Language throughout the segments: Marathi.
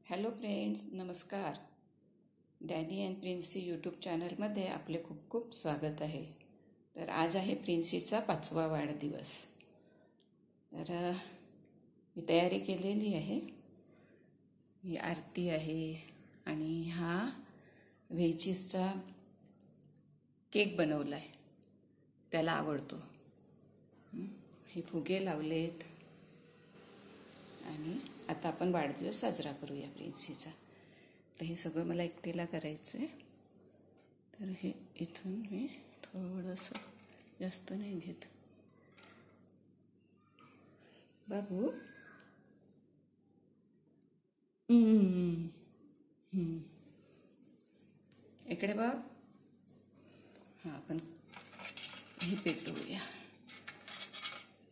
हॅलो फ्रेंड्स, नमस्कार. डॅनी अँड प्रिन्सी यूट्यूब चॅनलमध्ये आपले खूप खूप स्वागत आहे. तर आज आहे प्रिन्सीचा 5वा वाढदिवस. तर मी तयारी केलेली आहे. ही आरती आहे आणि हा व्हेजीसचा केक बनवला आहे, त्याला आवडतो. हे फुगे लावलेत आणि आता आपण वाढदिवस साजरा करूया प्रिन्सीचा. तर हे सगळं मला एकटीला करायचं आहे. तर हे इथून मी थोडंसं जास्त नाही घेत. बाबू इकडे बघ. हां, आपण हे पेटवूया.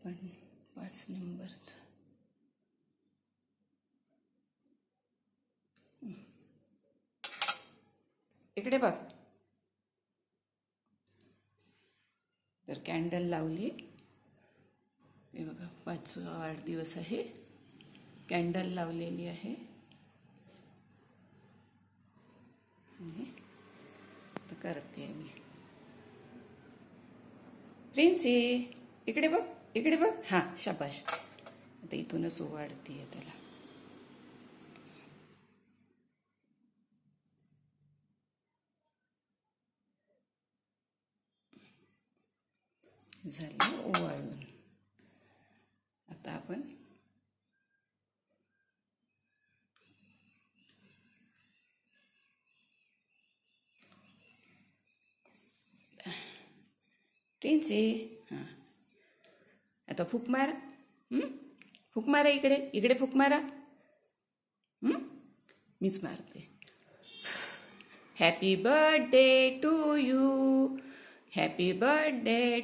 पण 5 नंबरचं. इकडे बघ. तर कॅन्डल लावली. हे बघा, 5वा वाढदिवस आहे. कॅन्डल लावलेली आहे. तर करते मी. प्रिन्सी इकडे बघ, इकडे बघ. हां, शाबाश. आता इथूनच ओवाळतीये त्याला. झालं ओवाळून. आता आपण प्रिन्सी, हां, आता फूक मारा. फूक मारा. इकडे इकडे फूक मारा. मीच मारते. Happy birthday to you. Happy birthday